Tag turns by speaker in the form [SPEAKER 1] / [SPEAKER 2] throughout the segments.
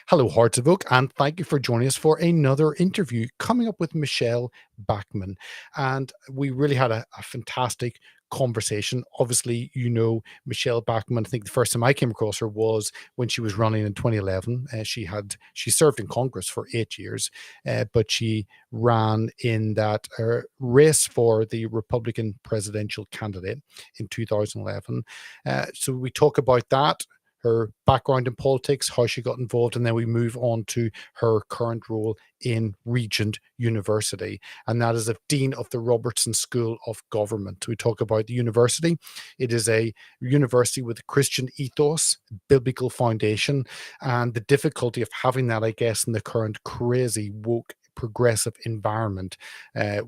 [SPEAKER 1] Hello, Hearts of Oak, and thank you for joining us for another interview coming up with Michele Bachmann. And we really had a fantastic conversation. Obviously, Michele Bachmann. I think the first time I came across her was when she was running in 2011. She served in Congress for 8 years, but she ran in that race for the Republican presidential candidate in 2011. So we talk about that, her background in politics, how she got involved, and then we move on to her current role in Regent University, and that is a Dean of the Robertson School of Government. We talk about the university. It is a university with a Christian ethos, biblical foundation, and the difficulty of having that, I guess, in the current crazy woke progressive environment,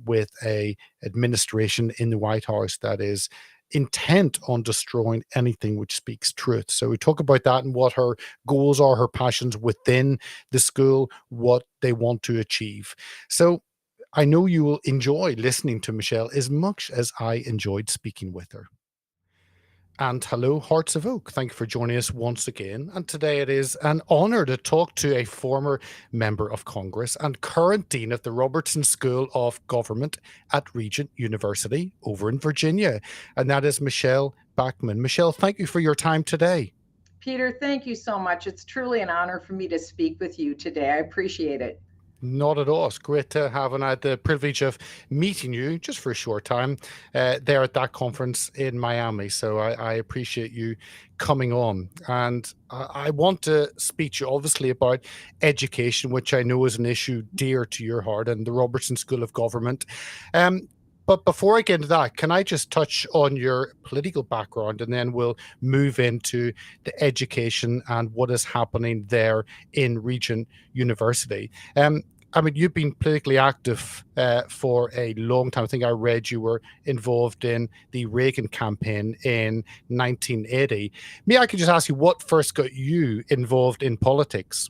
[SPEAKER 1] with a administration in the White House that is intent on destroying anything which speaks truth. So we talk about that and what her goals are, her passions within the school, what they want to achieve. So I know you will enjoy listening to Michele as much as I enjoyed speaking with her. And hello, Hearts of Oak. Thank you for joining us once again. And today it is an honor to talk to a former member of Congress and current Dean of the Robertson School of Government at Regent University over in Virginia. And that is Michele Bachmann. Michele, thank you for your time today.
[SPEAKER 2] Peter, thank you so much. It's truly an honor for me to speak with you today. I appreciate it.
[SPEAKER 1] Not at all. It's great to have, and I had the privilege of meeting you just for a short time there at that conference in Miami. So I appreciate you coming on. And I want to speak to you obviously about education, which I know is an issue dear to your heart, and the Robertson School of Government. But before I get into that, can I just touch on your political background, and then we'll move into the education and what is happening there in Regent University. I mean, you've been politically active for a long time. I think I read you were involved in the Reagan campaign in 1980. Maybe I could just ask you what first got you involved in politics?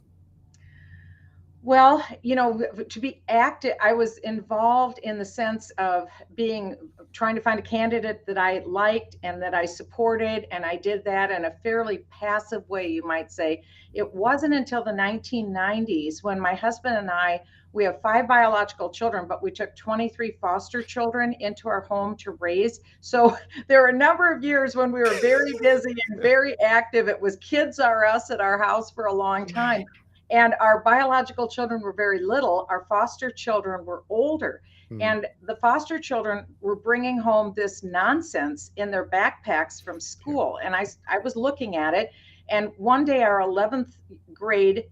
[SPEAKER 2] Well, to be active, I was involved in the sense of trying to find a candidate that I liked and that I supported. And I did that in a fairly passive way, you might say. It wasn't until the 1990s when my husband and we have 5 biological children, but we took 23 foster children into our home to raise. So there were a number of years when we were very busy and very active. It was kids are us at our house for a long time. And our biological children were very little. Our foster children were older. And the foster children were bringing home this nonsense in their backpacks from school. And I was looking at it. And one day our 11th grade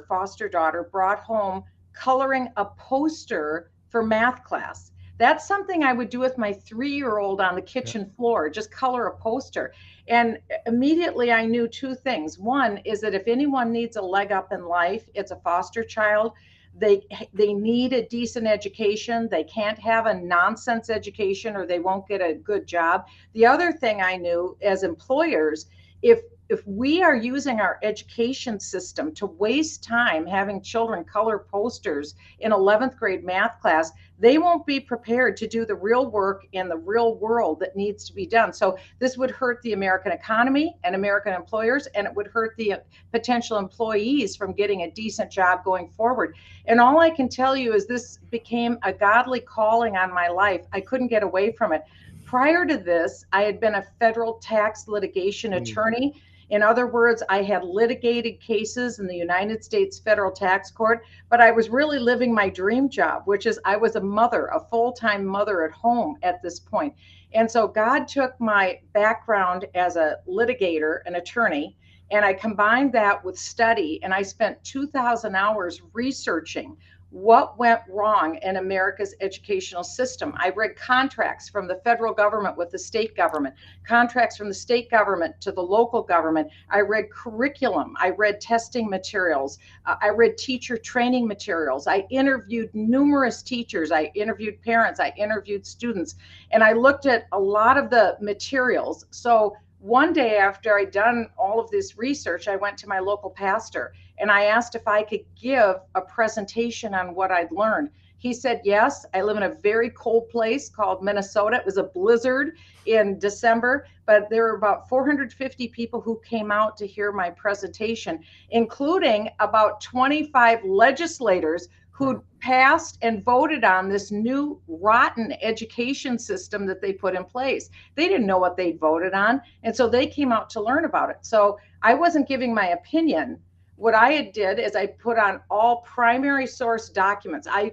[SPEAKER 2] foster daughter, brought home coloring a poster for math class. That's something I would do with my 3-year-old on the kitchen floor, just color a poster. And immediately I knew 2 things. One is that if anyone needs a leg up in life, it's a foster child. They need a decent education. They can't have a nonsense education or they won't get a good job. The other thing I knew as employers, if we are using our education system to waste time having children color posters in 11th grade math class, they won't be prepared to do the real work in the real world that needs to be done. So this would hurt the American economy and American employers, and it would hurt the potential employees from getting a decent job going forward. And all I can tell you is this became a godly calling on my life. I couldn't get away from it. Prior to this, I had been a federal tax litigation attorney. In other words, I had litigated cases in the United States Federal Tax Court, but I was really living my dream job, which is I was a mother, a full-time mother at home at this point. And so God took my background as a litigator, an attorney, and I combined that with study, and I spent 2,000 hours researching what went wrong in America's educational system. I read contracts from the federal government with the state government, contracts from the state government to the local government. I read curriculum. I read testing materials. I read teacher training materials. I interviewed numerous teachers. I interviewed parents. I interviewed students. And I looked at a lot of the materials. So one day after I'd done all of this research, I went to my local pastor and I asked if I could give a presentation on what I'd learned. He said, yes, I live in a very cold place called Minnesota. It was a blizzard in December, but there were about 450 people who came out to hear my presentation, including about 25 legislators who passed and voted on this new rotten education system that they put in place. They didn't know what they voted on, and so they came out to learn about it. So I wasn't giving my opinion. What I did is I put on all primary source documents. I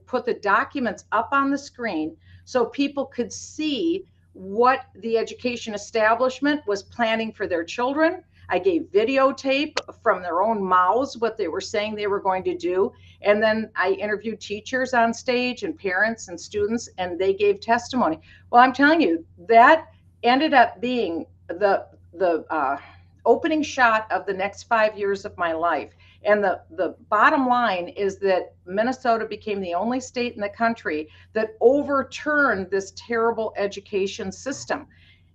[SPEAKER 2] put the documents up on the screen so people could see what the education establishment was planning for their children. I gave videotape from their own mouths what they were saying they were going to do. And then I interviewed teachers on stage and parents and students, and they gave testimony. Well, I'm telling you, that ended up being the opening shot of the next 5 years of my life. And the bottom line is that Minnesota became the only state in the country that overturned this terrible education system.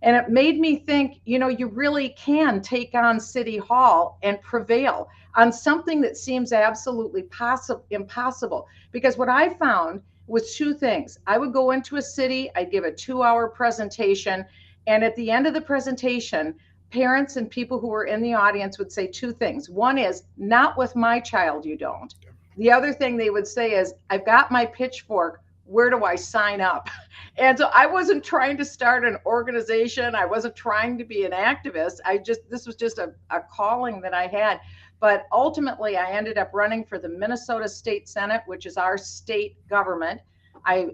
[SPEAKER 2] And it made me think, you know, you really can take on City Hall and prevail on something that seems absolutely impossible. Because what I found was two things. I would go into a city, I'd give a 2-hour presentation, and at the end of the presentation, parents and people who were in the audience would say two things. One is, not with my child, you don't. The other thing they would say is, I've got my pitchfork, where do I sign up? And so I wasn't trying to start an organization. I wasn't trying to be an activist. This was just a calling that I had. But ultimately, I ended up running for the Minnesota State Senate, which is our state government. I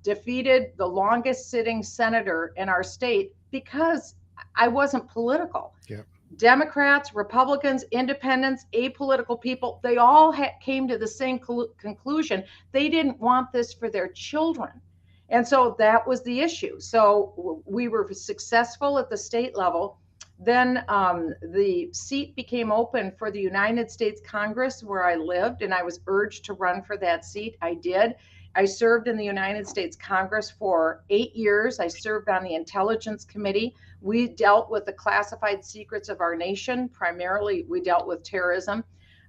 [SPEAKER 2] defeated the longest sitting senator in our state because I wasn't political.
[SPEAKER 1] Yeah.
[SPEAKER 2] Democrats, Republicans, independents, apolitical people, they all came to the same conclusion. They didn't want this for their children. And so that was the issue. So we were successful at the state level. Then the seat became open for the United States Congress where I lived, and I was urged to run for that seat. I did. I served in the United States Congress for 8 years. I served on the Intelligence Committee. We dealt with the classified secrets of our nation. Primarily, we dealt with terrorism.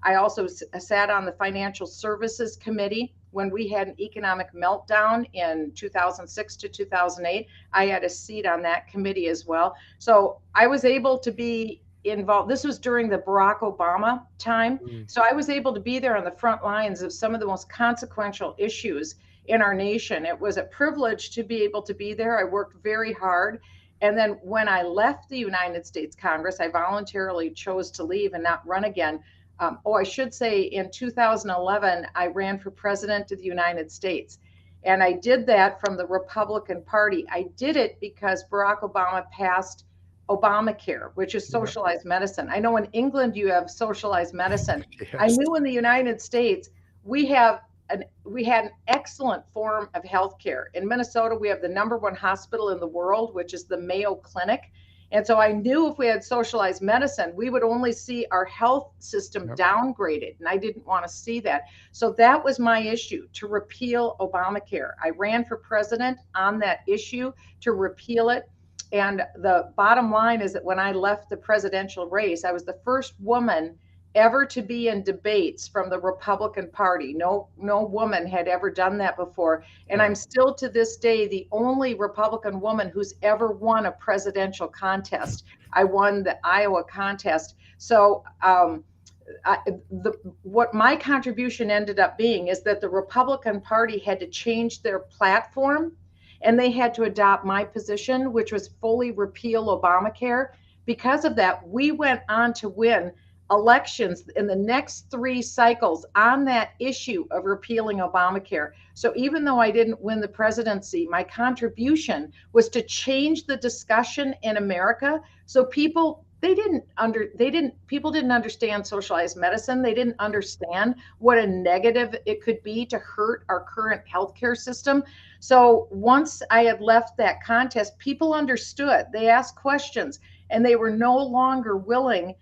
[SPEAKER 2] I also sat on the Financial Services Committee. When we had an economic meltdown in 2006 to 2008, I had a seat on that committee as well. So I was able to be involved. This was during the Barack Obama time. So I was able to be there on the front lines of some of the most consequential issues in our nation. It was a privilege to be able to be there. I worked very hard. And then when I left the United States Congress, I voluntarily chose to leave and not run again. I should say in 2011, I ran for president of the United States. And I did that from the Republican Party. I did it because Barack Obama passed Obamacare, which is socialized medicine. I know in England you have socialized medicine.
[SPEAKER 1] Yes.
[SPEAKER 2] I knew in the United States we had an excellent form of healthcare. In Minnesota, we have the #1 hospital in the world, which is the Mayo Clinic. And so I knew if we had socialized medicine, we would only see our health system downgraded. And I didn't want to see that. So that was my issue, to repeal Obamacare. I ran for president on that issue to repeal it. And the bottom line is that when I left the presidential race, I was the first woman ever to be in debates from the Republican Party. No woman had ever done that before. And I'm still to this day the only Republican woman who's ever won a presidential contest. I won the Iowa contest. So what my contribution ended up being is that the Republican Party had to change their platform, and they had to adopt my position, which was fully repeal Obamacare. Because of that, we went on to win elections in the next 3 cycles on that issue of repealing Obamacare. So even though I didn't win the presidency, my contribution was to change the discussion in America. So people didn't understand socialized medicine. They didn't understand what a negative it could be to hurt our current healthcare system. So once I had left that contest, people understood. They asked questions, and they were no longer willing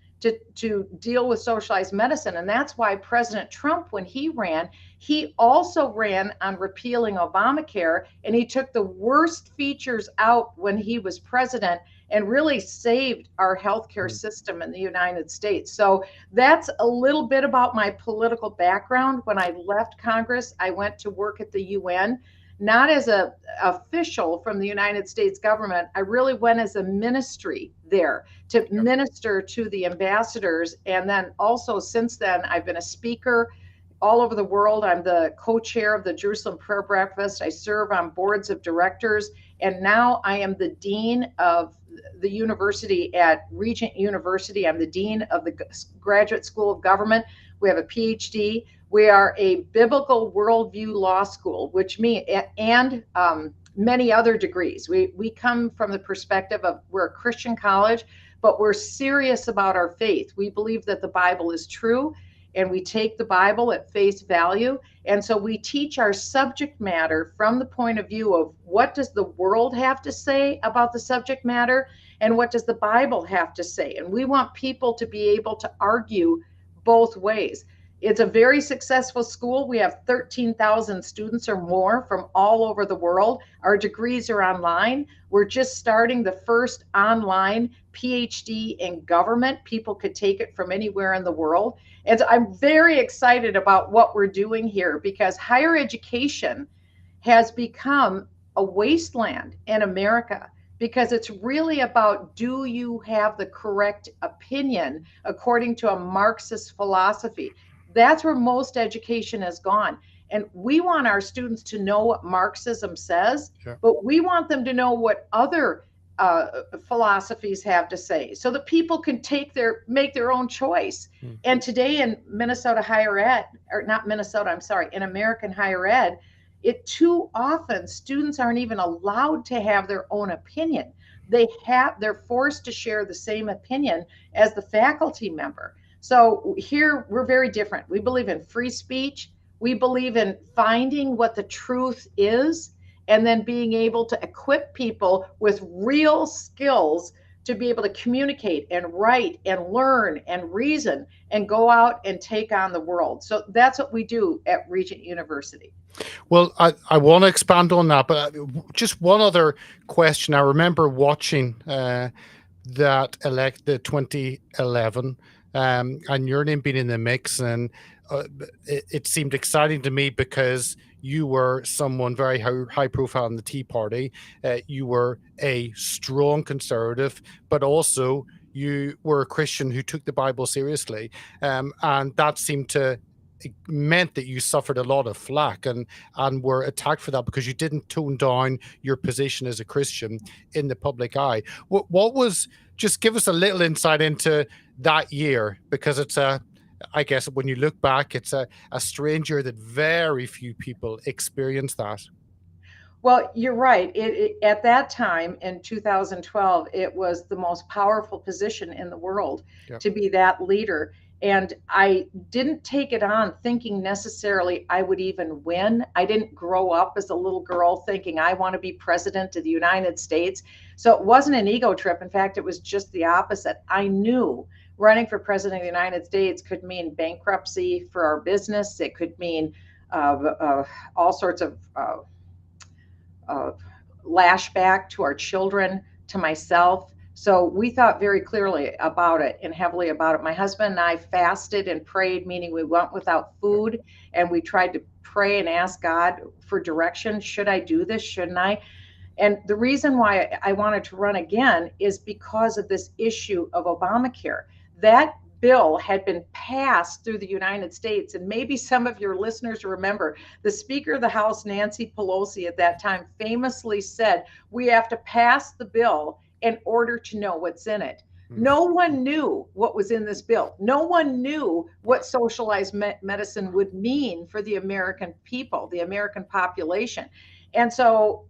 [SPEAKER 2] to deal with socialized medicine. And that's why President Trump, when he ran, he also ran on repealing Obamacare, and he took the worst features out when he was president. and really saved our healthcare system in the United States. So that's a little bit about my political background. When I left Congress, I went to work at the UN, not as an official from the United States government. I really went as a ministry there to minister to the ambassadors. And then also since then, I've been a speaker all over the world. I'm the co-chair of the Jerusalem Prayer Breakfast. I serve on boards of directors. And now I am the dean of the university at Regent University. I'm the dean of the Graduate School of Government. We have a PhD. We are a biblical worldview law school, which means, and many other degrees. We come from the perspective of, we're a Christian college, but we're serious about our faith. We believe that the Bible is true, and we take the Bible at face value. And so we teach our subject matter from the point of view of what does the world have to say about the subject matter, and what does the Bible have to say. And we want people to be able to argue both ways. It's a very successful school. We have 13,000 students or more from all over the world. Our degrees are online. We're just starting the first online PhD in government. People could take it from anywhere in the world. And I'm very excited about what we're doing here, because higher education has become a wasteland in America, because it's really about, do you have the correct opinion according to a Marxist philosophy? That's where most education has gone. And we want our students to know what Marxism says, but we want them to know what other philosophies have to say, so that people can make their own choice. And today in Minnesota higher ed, or not Minnesota, I'm sorry, in American higher ed, it too often students aren't even allowed to have their own opinion. They're forced to share the same opinion as the faculty member. So here we're very different. We believe in free speech. We believe in finding what the truth is, and then being able to equip people with real skills to be able to communicate and write and learn and reason and go out and take on the world. So that's what we do at Regent University.
[SPEAKER 1] Well, I want to expand on that, but just one other question. I remember watching the 2011, and your name being in the mix, and it seemed exciting to me because you were someone very high profile in the Tea Party. You were a strong conservative, but also you were a Christian who took the Bible seriously, and that seemed to it meant that you suffered a lot of flack and were attacked for that because you didn't tone down your position as a Christian in the public eye. What was, just give us a little insight into that year, because it's I guess when you look back, it's a stranger that very few people experience that.
[SPEAKER 2] Well, you're right. At that time in 2012, it was the most powerful position in the world to be that leader. And I didn't take it on thinking necessarily I would even win. I didn't grow up as a little girl thinking I want to be president of the United States. So it wasn't an ego trip. In fact, it was just the opposite. I knew running for president of the United States could mean bankruptcy for our business. It could mean all sorts of lashback to our children, to myself. So we thought very clearly about it and heavily about it. My husband and I fasted and prayed, meaning we went without food, and we tried to pray and ask God for direction. Should I do this? Shouldn't I? And the reason why I wanted to run again is because of this issue of Obamacare. That bill had been passed through the United States. And maybe some of your listeners remember the Speaker of the House, Nancy Pelosi, at that time famously said, we have to pass the bill in order to know what's in it. No one knew what was in this bill. No one knew what socialized medicine would mean for the American people, the American population. And so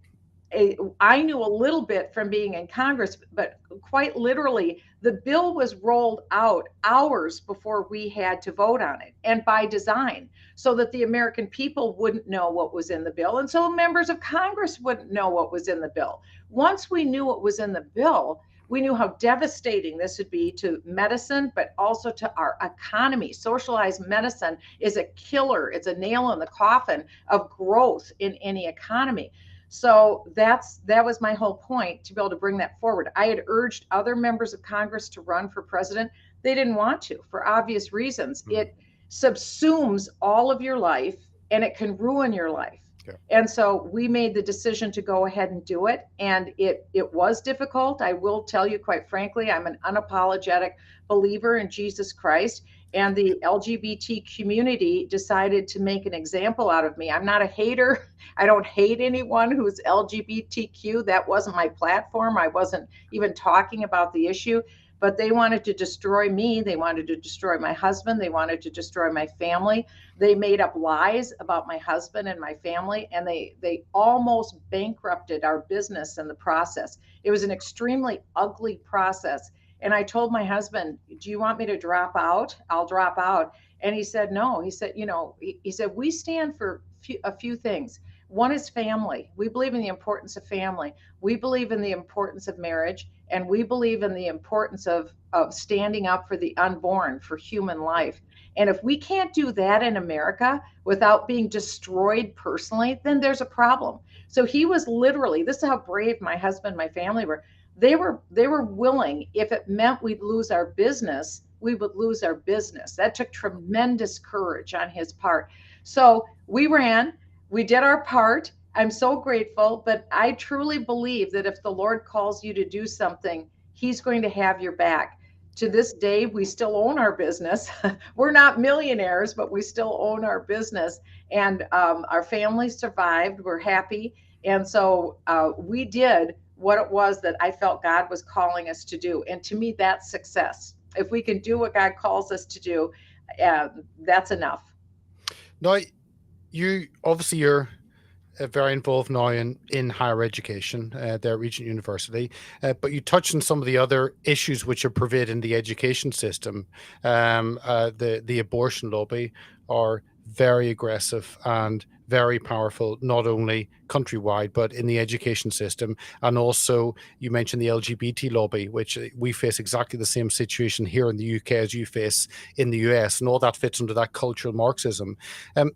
[SPEAKER 2] I knew a little bit from being in Congress, but quite literally, the bill was rolled out hours before we had to vote on it, and by design, so that the American people wouldn't know what was in the bill, and so members of Congress wouldn't know what was in the bill. Once we knew what was in the bill, we knew how devastating this would be to medicine, but also to our economy. Socialized medicine is a killer. It's a nail in the coffin of growth in any economy. So that was my whole point, to be able to bring that forward. I had urged other members of Congress to run for president. They didn't want to, for obvious reasons. It subsumes all of your life and it can ruin your life.
[SPEAKER 1] Yeah.
[SPEAKER 2] And so we made the decision to go ahead and do it. And it was difficult. I will tell you, quite frankly, I'm an unapologetic believer in Jesus Christ. And the LGBT community decided to make an example out of me. I'm not a hater. I don't hate anyone who's LGBTQ. That wasn't my platform. I wasn't even talking about the issue. But they wanted to destroy me. They wanted to destroy my husband. They wanted to destroy my family. They made up lies about my husband and my family, and they almost bankrupted our business in the process. It was an extremely ugly process. And I told my husband, do you want me to drop out? I'll drop out. And he said, no. He said, he said, we stand for a few things. One is family. We believe in the importance of family. We believe in the importance of marriage. And we believe in the importance of standing up for the unborn, for human life. And if we can't do that in America without being destroyed personally, then there's a problem. So he was literally, this is how brave my husband, my family were. They were willing, if it meant we'd lose our business, we would lose our business. That took tremendous courage on his part. So we ran, we did our part. I'm so grateful, but I truly believe that if the Lord calls you to do something, he's going to have your back. To this day, we still own our business. We're not millionaires, but we still own our business. And our family survived. We're happy. And so we did what it was that I felt God was calling us to do. And to me, that's success. If we can do what God calls us to do, that's enough.
[SPEAKER 1] Now, you're very involved now in higher education there at Regent University, but you touched on some of the other issues which are pervading the education system. The abortion lobby are very aggressive and very powerful, not only countrywide, but in the education system. And also, you mentioned the LGBT lobby, which we face exactly the same situation here in the UK as you face in the US, and all that fits under that cultural Marxism.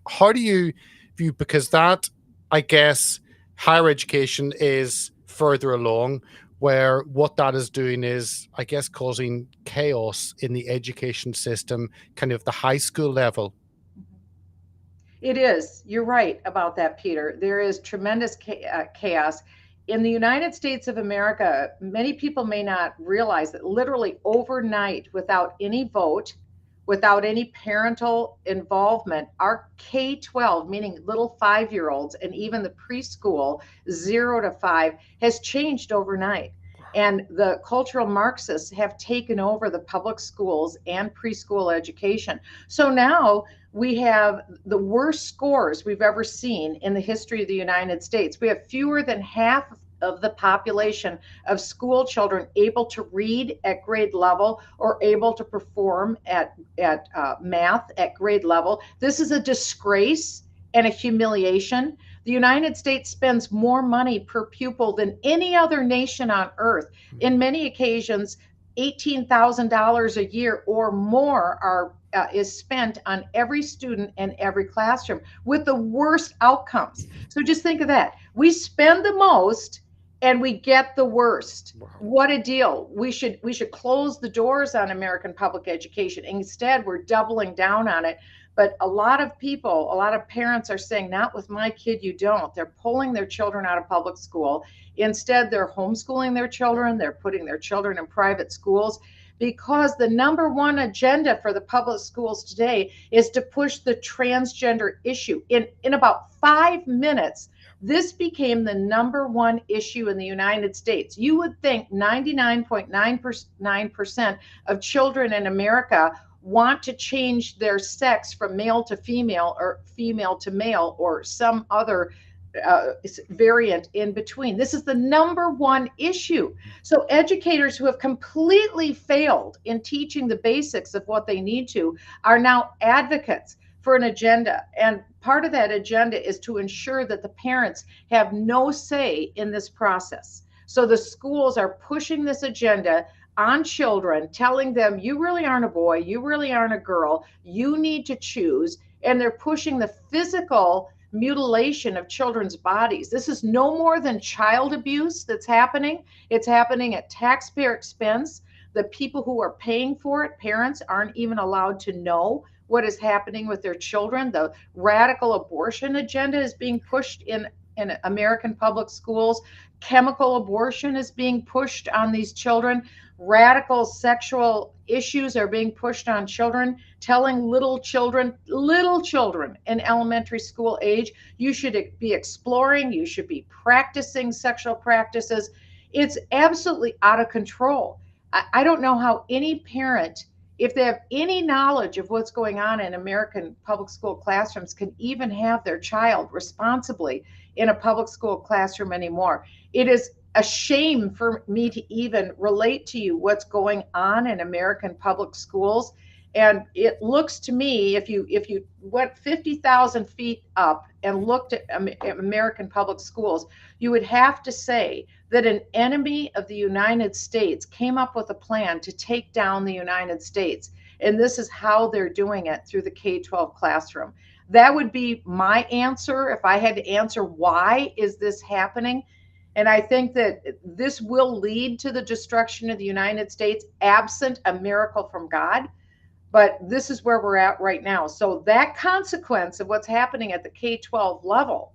[SPEAKER 1] How do you view, because that, I guess, higher education is further along, where what that is doing is, I guess, causing chaos in the education system, kind of the high school level.
[SPEAKER 2] It is. You're right about that, Peter. There is tremendous chaos. In the United States of America, many people may not realize that literally overnight, without any vote, without any parental involvement, our K-12, meaning little 5-year-olds, and even the preschool 0 to 5, has changed overnight. And the cultural Marxists have taken over the public schools and preschool education. So now we have the worst scores we've ever seen in the history of the United States. We have fewer than half of the population of school children able to read at grade level or able to perform at math at grade level. This is a disgrace and a humiliation. The United States spends more money per pupil than any other nation on earth. In many occasions, $18,000 a year or more is spent on every student and every classroom, with the worst outcomes. So just think of that. We spend the most and we get the worst. Wow. What a deal. We should close the doors on American public education. Instead, we're doubling down on it. But a lot of people, a lot of parents are saying, not with my kid, you don't. They're pulling their children out of public school. Instead, they're homeschooling their children. They're putting their children in private schools, because the number one agenda for the public schools today is to push the transgender issue. In about 5 minutes, this became the number one issue in the United States. You would think 99.99% of children in America want to change their sex from male to female or female to male or some other variant in between. This is the number one issue. So educators who have completely failed in teaching the basics of what they need to are now advocates for an agenda. And part of that agenda is to ensure that the parents have no say in this process. So the schools are pushing this agenda on children, telling them, you really aren't a boy, you really aren't a girl, you need to choose. And they're pushing the physical mutilation of children's bodies. This is no more than child abuse that's happening. It's happening at taxpayer expense. The people who are paying for it, parents, aren't even allowed to know what is happening with their children. The radical abortion agenda is being pushed in American public schools. Chemical abortion is being pushed on these children. Radical sexual issues are being pushed on children, telling little children in elementary school age, you should be exploring, you should be practicing sexual practices. It's absolutely out of control. I don't know how any parent, if they have any knowledge of what's going on in American public school classrooms, can even have their child responsibly in a public school classroom anymore. It is a shame for me to even relate to you what's going on in American public schools. And it looks to me, if you went 50,000 feet up and looked at American public schools, you would have to say that an enemy of the United States came up with a plan to take down the United States. And this is how they're doing it through the K-12 classroom. That would be my answer if I had to answer why is this happening. And I think that this will lead to the destruction of the United States, absent a miracle from God. But this is where we're at right now. So that consequence of what's happening at the K-12 level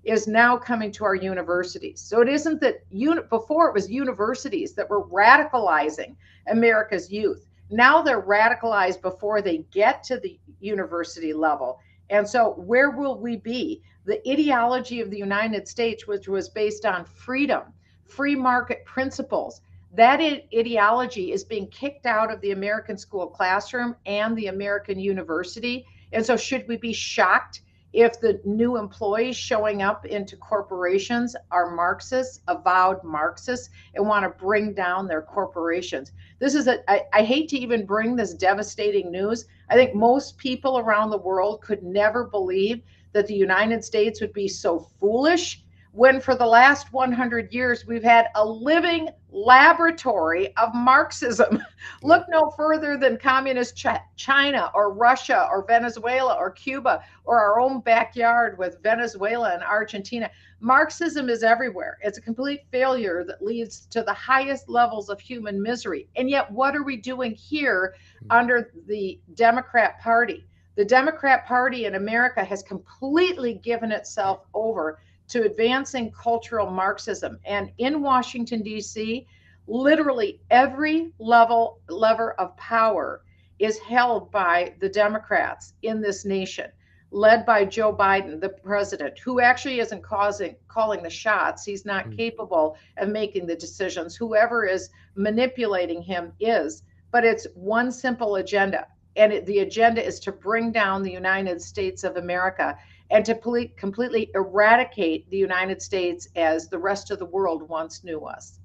[SPEAKER 2] is now coming to our universities. So it isn't that before it was universities that were radicalizing America's youth. Now they're radicalized before they get to the university level. And so where will we be? The ideology of the United States, which was based on freedom, free market principles, that ideology is being kicked out of the American school classroom and the American university. And so should we be shocked if the new employees showing up into corporations are Marxists, avowed Marxists, and want to bring down their corporations? This is I hate to even bring this devastating news. I think most people around the world could never believe that the United States would be so foolish when for the last 100 years we've had a living laboratory of Marxism. Look no further than communist China or Russia or Venezuela or Cuba or our own backyard with Venezuela and Argentina. Marxism is everywhere. It's a complete failure that leads to the highest levels of human misery. And yet, what are we doing here under the Democrat Party? The Democrat Party in America has completely given itself over to advancing cultural Marxism. And in Washington, D.C., literally every lever of power is held by the Democrats in this nation, led by Joe Biden, the president, who actually isn't calling the shots. He's not capable of making the decisions. Whoever is manipulating him is. But it's one simple agenda. And the agenda is to bring down the United States of America and to completely eradicate the United States as the rest of the world once knew us.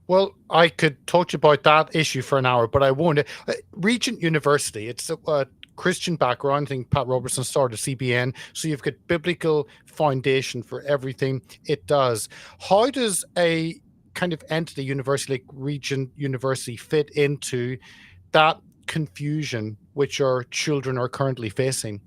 [SPEAKER 1] Well, I could talk about that issue for an hour, but I won't. Regent University, it's a Christian background. I think Pat Robertson started CBN, so you've got biblical foundation for everything it does. How does a kind of entity, university like Regent University, fit into that confusion which our children are currently facing?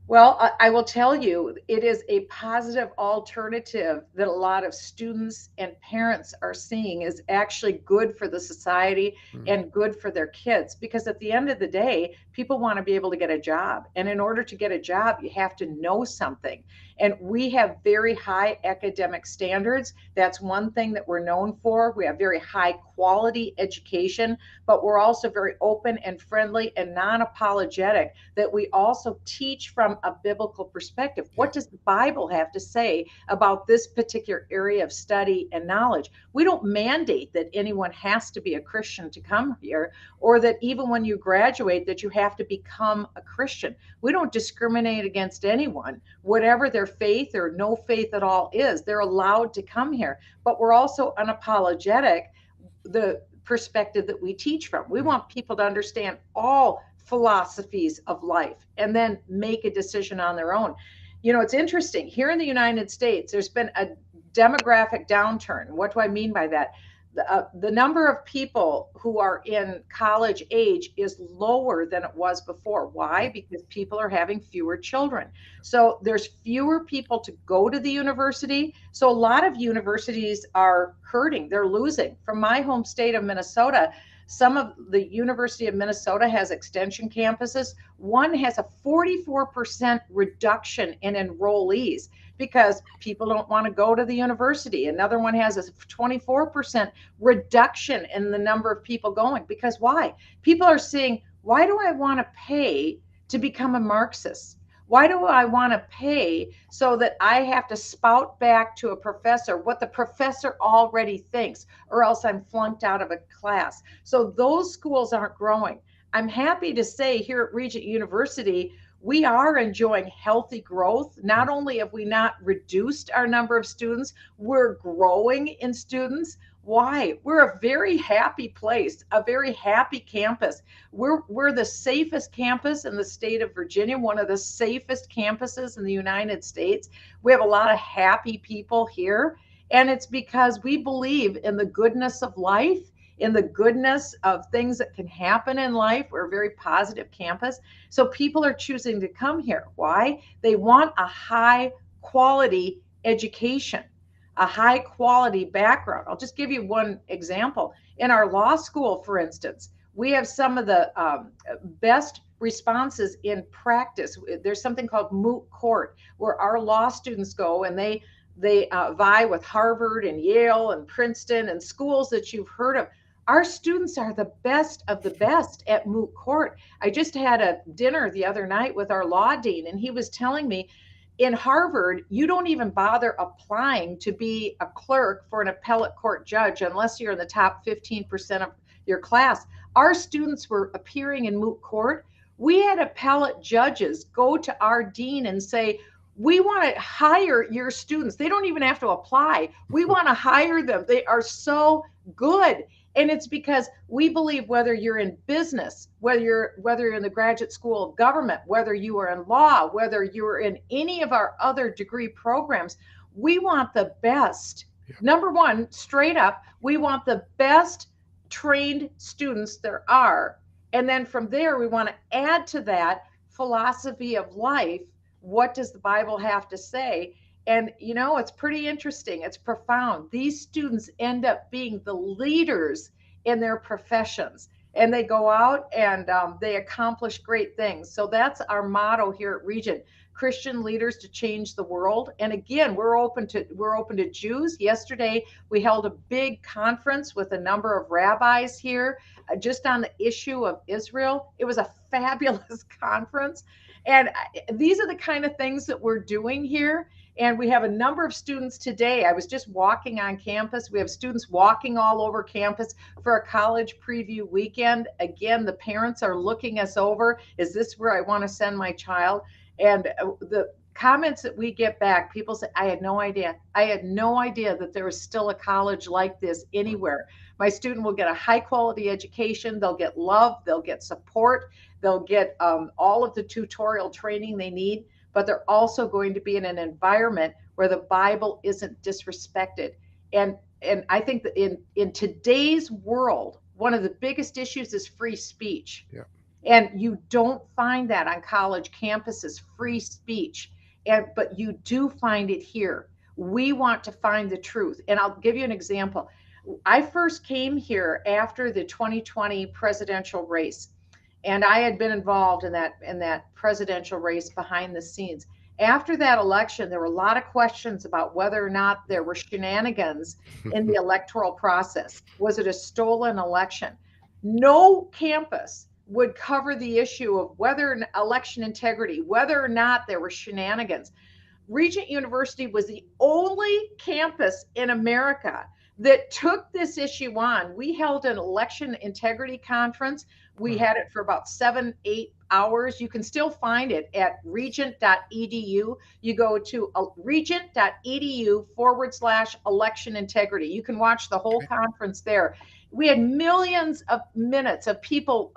[SPEAKER 2] Well, I will tell you, it is a positive alternative that a lot of students and parents are seeing is actually good for the society and good for their kids. Because at the end of the day, people want to be able to get a job. And in order to get a job, you have to know something. And we have very high academic standards. That's one thing that we're known for. We have very high quality education, but we're also very open and friendly and non-apologetic, that we also teach from a biblical perspective. What does the Bible have to say about this particular area of study and knowledge? We don't mandate that anyone has to be a Christian to come here, or that even when you graduate that you have to become a Christian. We don't discriminate against anyone, whatever their faith or no faith at all is. They're allowed to come here, but we're also unapologetic the perspective that we teach from. We want people to understand all philosophies of life and then make a decision on their own. You know, it's interesting. Here in the United States, there's been a demographic downturn. What do I mean by that? the number of people who are in college age is lower than it was before. Why? Because people are having fewer children. So there's fewer people to go to the university. So a lot of universities are hurting. They're losing. From my home state of Minnesota, some of the University of Minnesota has extension campuses. One has a 44% reduction in enrollees because people don't want to go to the university. Another one has a 24% reduction in the number of people going. Because why? People are saying, why do I want to pay to become a Marxist? Why do I want to pay so that I have to spout back to a professor what the professor already thinks, or else I'm flunked out of a class? So those schools aren't growing. I'm happy to say here at Regent University, we are enjoying healthy growth. Not only have we not reduced our number of students, we're growing in students. Why? We're a very happy place, a very happy campus. We're the safest campus in the state of Virginia, one of the safest campuses in the United States. We have a lot of happy people here, and it's because we believe in the goodness of life, in the goodness of things that can happen in life. We're a very positive campus. So people are choosing to come here. Why? They want a high quality education, a high quality background. I'll just give you one example. In our law school, for instance, we have some of the best responses in practice. There's something called moot court, where our law students go and they vie with Harvard and Yale and Princeton and schools that you've heard of. Our students are the best of the best at moot court. I just had a dinner the other night with our law dean, and he was telling me, in Harvard, you don't even bother applying to be a clerk for an appellate court judge unless you're in the top 15% of your class. Our students were appearing in moot court. We had appellate judges go to our dean and say, we want to hire your students. They don't even have to apply. We want to hire them. They are so good. And it's because we believe whether you're in business, whether you're in the Graduate School of Government, whether you are in law, whether you're in any of our other degree programs, we want the best. Yeah. Number one, straight up, we want the best trained students there are. And then from there, we want to add to that philosophy of life. What does the Bible have to say? And, it's pretty interesting. It's profound. These students end up being the leaders in their professions, and they go out and they accomplish great things. So that's our motto here at Regent: Christian leaders to change the world. And again, we're open to Jews. Yesterday, we held a big conference with a number of rabbis here just on the issue of Israel. It was a fabulous conference. And these are the kind of things that we're doing here. And we have a number of students today. I was just walking on campus. We have students walking all over campus for a college preview weekend. Again, the parents are looking us over. Is this where I want to send my child? And the comments that we get back, people say, I had no idea. I had no idea that there was still a college like this anywhere. My student will get a high quality education. They'll get love. They'll get support. They'll get all of the tutorial training they need. But they're also going to be in an environment where the Bible isn't disrespected. And I think that in today's world, one of the biggest issues is free speech. Yeah. And you don't find that on college campuses, free speech. But you do find it here. We want to find the truth. And I'll give you an example. I first came here after the 2020 presidential race. And I had been involved in that presidential race behind the scenes. After that election, there were a lot of questions about whether or not there were shenanigans in the electoral process. Was it a stolen election? No campus would cover the issue of whether an election integrity, whether or not there were shenanigans. Regent University was the only campus in America that took this issue on. We held an election integrity conference. We had it for about 7-8 hours. You can still find it at regent.edu. You go to regent.edu/election integrity. You can watch the whole conference there. We had millions of minutes of people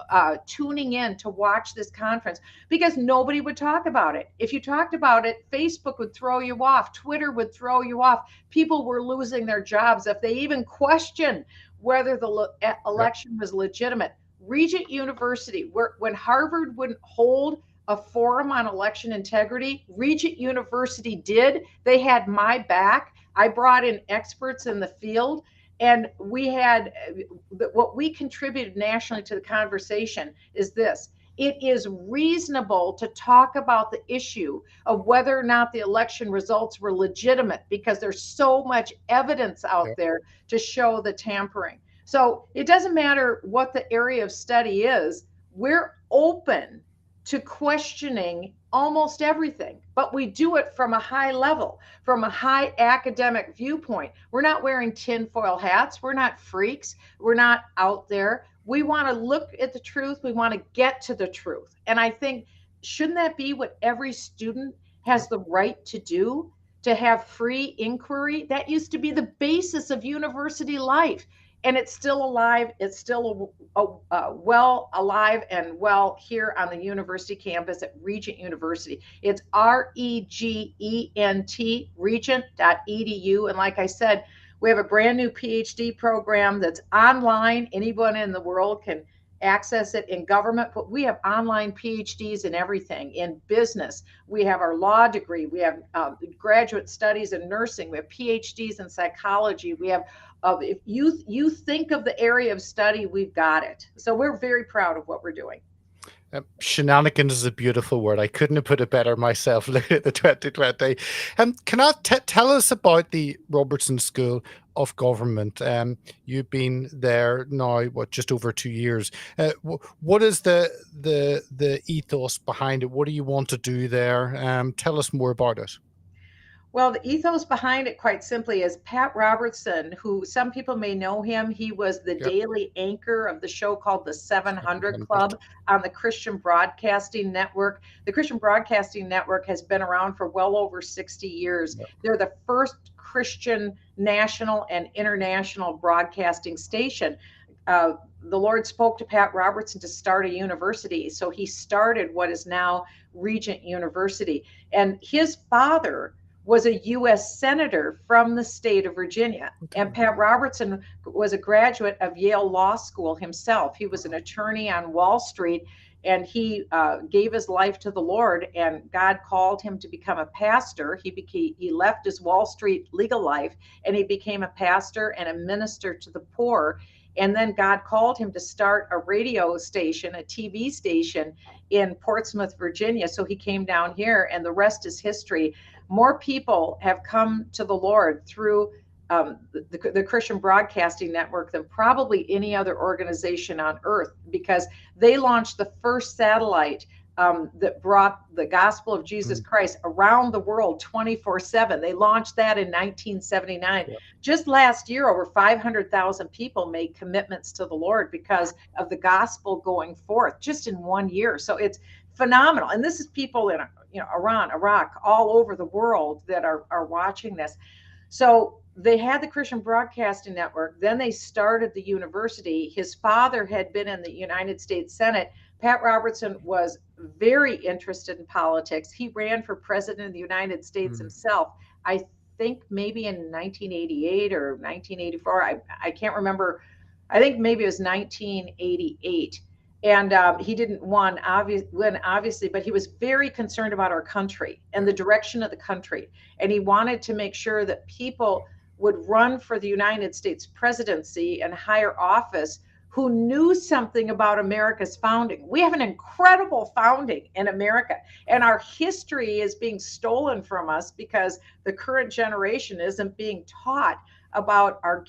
[SPEAKER 2] tuning in to watch this conference because nobody would talk about it. If you talked about it, Facebook would throw you off, Twitter would throw you off. People were losing their jobs if they even questioned whether the election was legitimate. Regent University, when Harvard wouldn't hold a forum on election integrity, Regent University did. They had my back. I brought in experts in the field. And we had what we contributed nationally to the conversation is this. It is reasonable to talk about the issue of whether or not the election results were legitimate because there's so much evidence out there to show the tampering. So it doesn't matter what the area of study is, we're open to questioning almost everything, but we do it from a high level, from a high academic viewpoint. We're not wearing tinfoil hats. We're not freaks. We're not out there. We want to look at the truth. We want to get to the truth. And I think, shouldn't that be what every student has the right to do, to have free inquiry? That used to be the basis of university life. And it's still alive. It's still well alive and well here on the university campus at Regent University. It's REGENT, regent.edu. And like I said, we have a brand new PhD program that's online. Anyone in the world can access it in government, but we have online PhDs in everything, in business. We have our law degree. We have graduate studies in nursing. We have PhDs in psychology. We have if you think of the area of study, we've got it. So we're very proud of what we're doing.
[SPEAKER 1] Shenanigans is a beautiful word. I couldn't have put it better myself looking at the 2020. Can I tell us about the Robertson School of Government? You've been there now, just over 2 years. What is the ethos behind it? What do you want to do there? Tell us more about it.
[SPEAKER 2] Well, the ethos behind it, quite simply, is Pat Robertson, who some people may know him. He was the daily anchor of the show called The 700 Club on the Christian Broadcasting Network. The Christian Broadcasting Network has been around for well over 60 years. They're the first Christian national and international broadcasting station. The Lord spoke to Pat Robertson to start a university. So he started what is now Regent University. And his father was a U.S. Senator from the state of Virginia. And Pat Robertson was a graduate of Yale Law School himself. He was an attorney on Wall Street, and he gave his life to the Lord, and God called him to become a pastor. He left his Wall Street legal life, and he became a pastor and a minister to the poor. And then God called him to start a radio station, a TV station in Portsmouth, Virginia. So he came down here, and the rest is history. More people have come to the Lord through the Christian Broadcasting Network than probably any other organization on earth, because they launched the first satellite that brought the gospel of Jesus Christ around the world 24/7. They launched that in 1979. Just last year, over 500,000 people made commitments to the Lord because of the gospel going forth just in 1 year. So it's phenomenal. And this is people in Iran, Iraq, all over the world that are watching this. So they had the Christian Broadcasting Network. Then they started the university. His father had been in the United States Senate. Pat Robertson was very interested in politics. He ran for president of the United States himself. I think maybe in 1988 or 1984. I can't remember. I think maybe it was 1988. And he didn't win, obviously, but he was very concerned about our country and the direction of the country. And he wanted to make sure that people would run for the United States presidency and higher office who knew something about America's founding. We have an incredible founding in America, and our history is being stolen from us because the current generation isn't being taught about our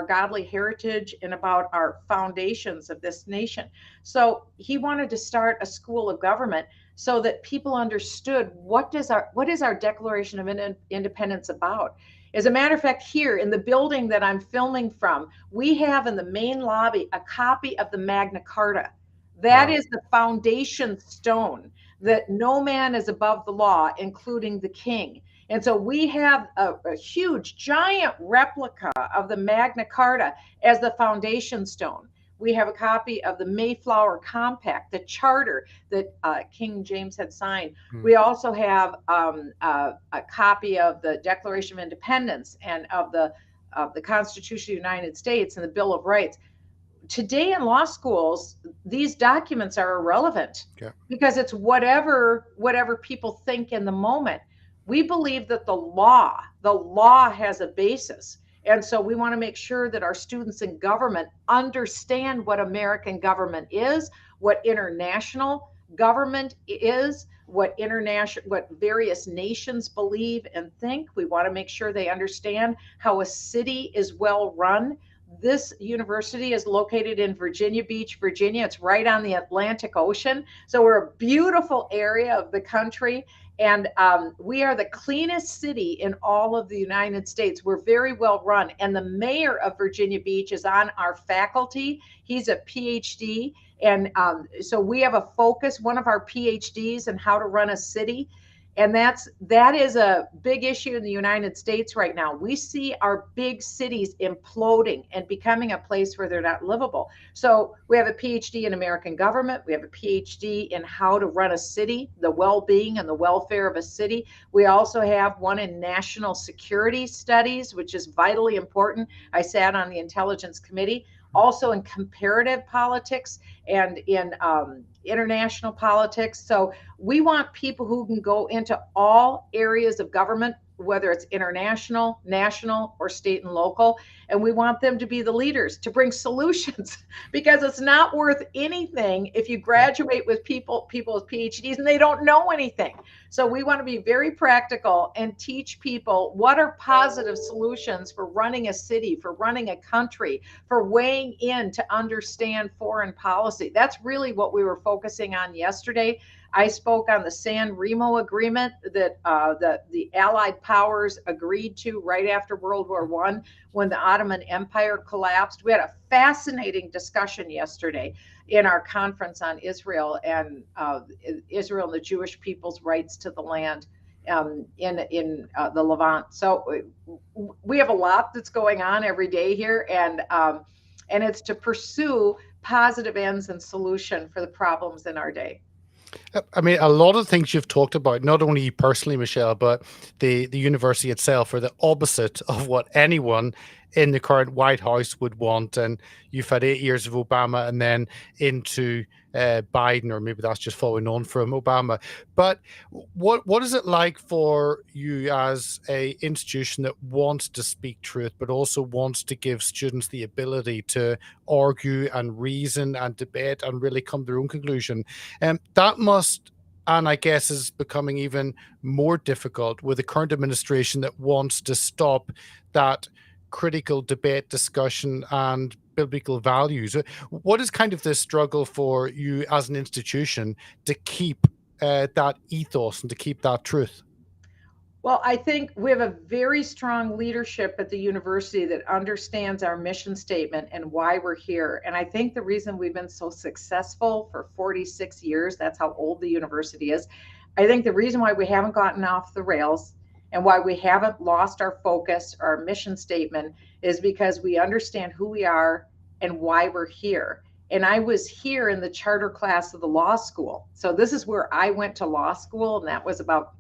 [SPEAKER 2] godly heritage and about our foundations of this nation. So he wanted to start a school of government so that people understood what is our Declaration of Independence about. As a matter of fact, here in the building that I'm filming from, we have in the main lobby a copy of the Magna Carta. That
[SPEAKER 1] Wow.
[SPEAKER 2] is the foundation stone, that no man is above the law, including the king. And so we have a huge, giant replica of the Magna Carta as the foundation stone. We have a copy of the Mayflower Compact, the charter that King James had signed.
[SPEAKER 1] Hmm.
[SPEAKER 2] We also have a copy of the Declaration of Independence and of the Constitution of the United States and the Bill of Rights. Today in law schools, these documents are irrelevant,
[SPEAKER 1] Yeah.
[SPEAKER 2] because it's whatever people think in the moment. We believe that the law has a basis. And so we want to make sure that our students in government understand what American government is, what international government is, what various nations believe and think. We want to make sure they understand how a city is well run. This university is located in Virginia Beach, Virginia. It's right on the Atlantic Ocean. So we're a beautiful area of the country. And we are the cleanest city in all of the United States. We're very well run. And the mayor of Virginia Beach is on our faculty. He's a PhD. And so we have a focus, one of our PhDs, in how to run a city. And that is a big issue in the United States right now. We see our big cities imploding and becoming a place where they're not livable. So we have a PhD in American government. We have a PhD in how to run a city, the well-being and the welfare of a city. We also have one in national security studies, which is vitally important. I sat on the Intelligence Committee. Also in comparative politics and in international politics. So we want people who can go into all areas of government, whether it's international, national, or state and local. And we want them to be the leaders, to bring solutions, because it's not worth anything if you graduate with people with PhDs and they don't know anything. So we want to be very practical and teach people what are positive solutions for running a city, for running a country, for weighing in to understand foreign policy. That's really what we were focusing on yesterday. I spoke on the San Remo agreement that the Allied powers agreed to right after World War I, when the Ottoman Empire collapsed. We had a fascinating discussion yesterday in our conference on Israel and Israel and the Jewish people's rights to the land in the Levant. So we have a lot that's going on every day here, and it's to pursue positive ends and solution for the problems in our day.
[SPEAKER 1] I mean, a lot of things you've talked about, not only you personally, Michele, but the university itself, are the opposite of what anyone in the current White House would want. And you've had 8 years of Obama and then into Biden, or maybe that's just following on from Obama. But what is it like for you as a institution that wants to speak truth, but also wants to give students the ability to argue and reason and debate and really come to their own conclusion? That must, and I guess is becoming even more difficult with the current administration that wants to stop that critical debate, discussion, and biblical values. What is kind of the struggle for you as an institution to keep that ethos and to keep that truth?
[SPEAKER 2] Well, I think we have a very strong leadership at the university that understands our mission statement and why we're here. And I think the reason we've been so successful for 46 years, that's how old the university is. I think the reason why we haven't gotten off the rails and why we haven't lost our focus, our mission statement, is because we understand who we are and why we're here. And I was here in the charter class of the law school. So this is where I went to law school, and that was about,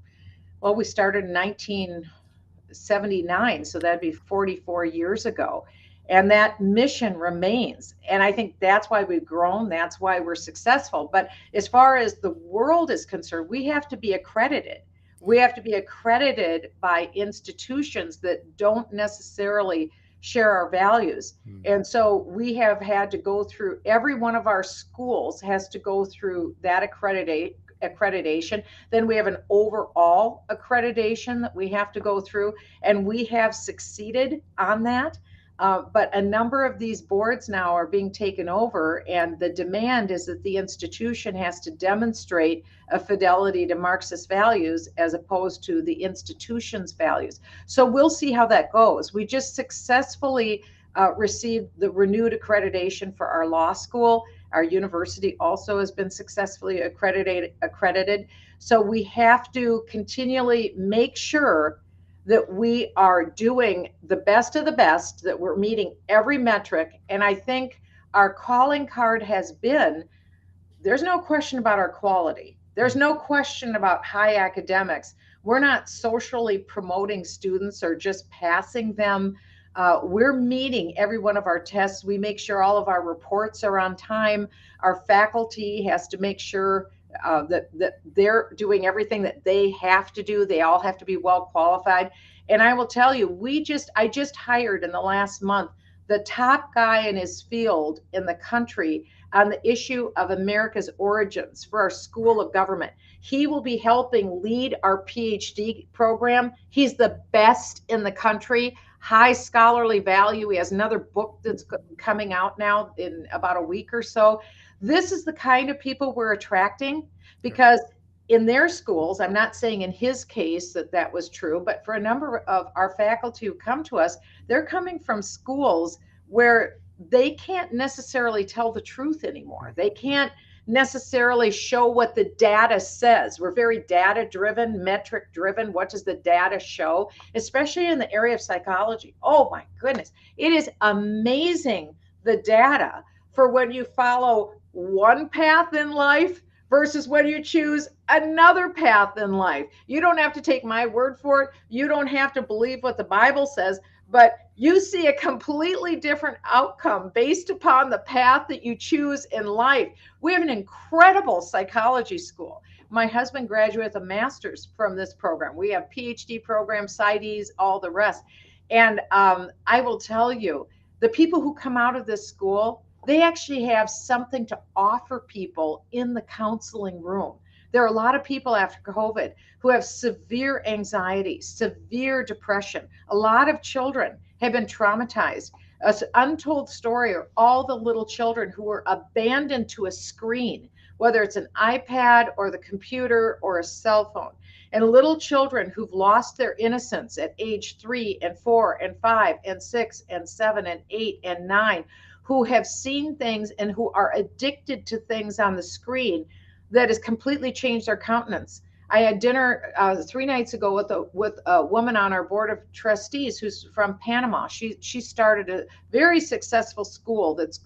[SPEAKER 2] well, we started in 1979, so that'd be 44 years ago. And that mission remains. And I think that's why we've grown. That's why we're successful. But as far as the world is concerned, we have to be accredited. We have to be accredited by institutions that don't necessarily share our values. And so we have had to go through, every one of our schools has to go through that accreditation. Then we have an overall accreditation that we have to go through, and we have succeeded on that. But a number of these boards now are being taken over, and the demand is that the institution has to demonstrate a fidelity to Marxist values as opposed to the institution's values. So we'll see how that goes. We just successfully received the renewed accreditation for our law school. Our university also has been successfully accredited. So we have to continually make sure that we are doing the best of the best, that we're meeting every metric. And I think our calling card has been, there's no question about our quality. There's no question about high academics. We're not socially promoting students or just passing them. We're meeting every one of our tests. We make sure all of our reports are on time. Our faculty has to make sure that they're doing everything that they have to do. They all have to be well qualified. And I will tell you, I just hired in the last month the top guy in his field in the country on the issue of America's origins for our School of Government. He will be helping lead our PhD program. He's the best in the country, high scholarly value. He has another book that's coming out now in about a week or so. This is the kind of people we're attracting, because in their schools, I'm not saying in his case that was true, but for a number of our faculty who come to us, they're coming from schools where they can't necessarily tell the truth anymore. They can't necessarily show what the data says. We're very data driven, metric driven. What does the data show? Especially in the area of psychology. Oh my goodness. It is amazing, the data for when you follow one path in life versus when you choose another path in life. You don't have to take my word for it. You don't have to believe what the Bible says, but you see a completely different outcome based upon the path that you choose in life. We have an incredible psychology school. My husband graduated with a master's from this program. We have PhD programs, PsyDs, all the rest. And I will tell you, the people who come out of this school, they actually have something to offer people in the counseling room. There are a lot of people after COVID who have severe anxiety, severe depression. A lot of children have been traumatized. An untold story are all the little children who were abandoned to a screen, whether it's an iPad or the computer or a cell phone. And little children who've lost their innocence at age 3 and 4 and 5 and 6 and 7 and 8 and 9, who have seen things and who are addicted to things on the screen that has completely changed their countenance. I had dinner 3 nights ago with a woman on our board of trustees who's from Panama. She started a very successful school that's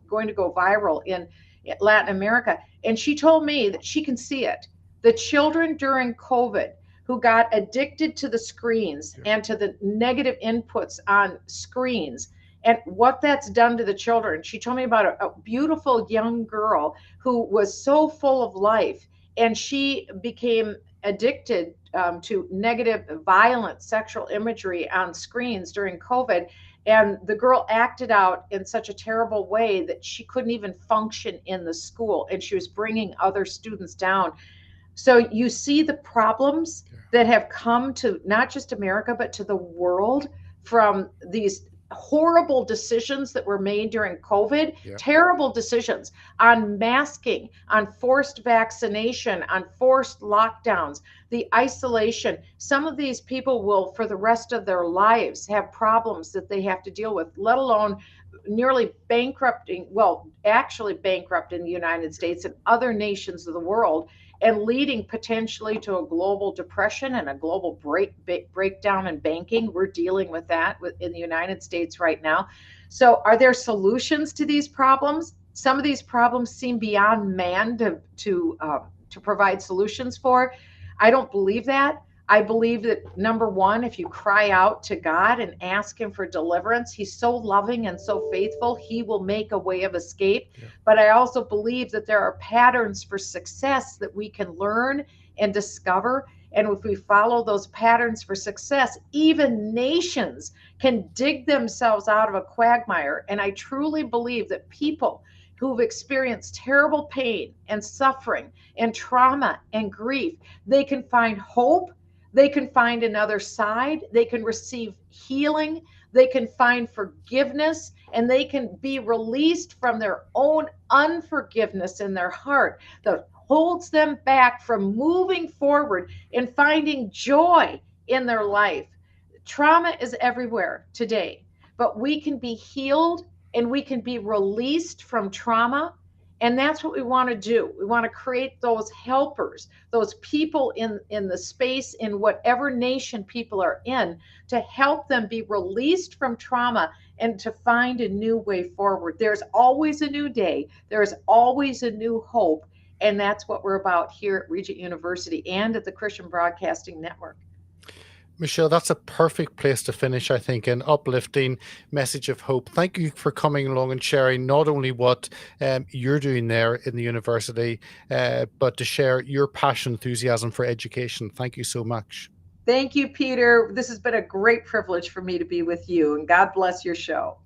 [SPEAKER 2] going to go viral in Latin America. And she told me that she can see it. The children during COVID who got addicted to the screens and to the negative inputs on screens, and what that's done to the children. She told me about a beautiful young girl who was so full of life, and she became addicted to negative, violent sexual imagery on screens during COVID. And the girl acted out in such a terrible way that she couldn't even function in the school, and she was bringing other students down. So you see the problems that have come to not just America, but to the world from these horrible decisions that were made during COVID, terrible decisions on masking, on forced vaccination, on forced lockdowns, the isolation. Some of these people will, for the rest of their lives, have problems that they have to deal with, let alone nearly actually bankrupting the United States and other nations of the world, and leading potentially to a global depression and a global breakdown in banking. We're dealing with that in the United States right now. So are there solutions to these problems? Some of these problems seem beyond man to provide solutions for. I don't believe that. I believe that, number one, if you cry out to God and ask him for deliverance, he's so loving and so faithful, he will make a way of escape. But I also believe that there are patterns for success that we can learn and discover. And if we follow those patterns for success, even nations can dig themselves out of a quagmire. And I truly believe that people who've experienced terrible pain and suffering and trauma and grief, they can find hope. They can find another side. They can receive healing. They can find forgiveness, and they can be released from their own unforgiveness in their heart that holds them back from moving forward and finding joy in their life. Trauma is everywhere today, but we can be healed and we can be released from trauma And that's what we want to do. We want to create those helpers, those people in the space in whatever nation people are in, to help them be released from trauma and to find a new way forward. There's always a new day. There's always a new hope. And that's what we're about here at Regent University and at the Christian Broadcasting Network.
[SPEAKER 1] Michele, that's a perfect place to finish, I think, an uplifting message of hope. Thank you for coming along and sharing not only what you're doing there in the university, but to share your passion, enthusiasm for education. Thank you so much.
[SPEAKER 2] Thank you, Peter. This has been a great privilege for me to be with you, and God bless your show.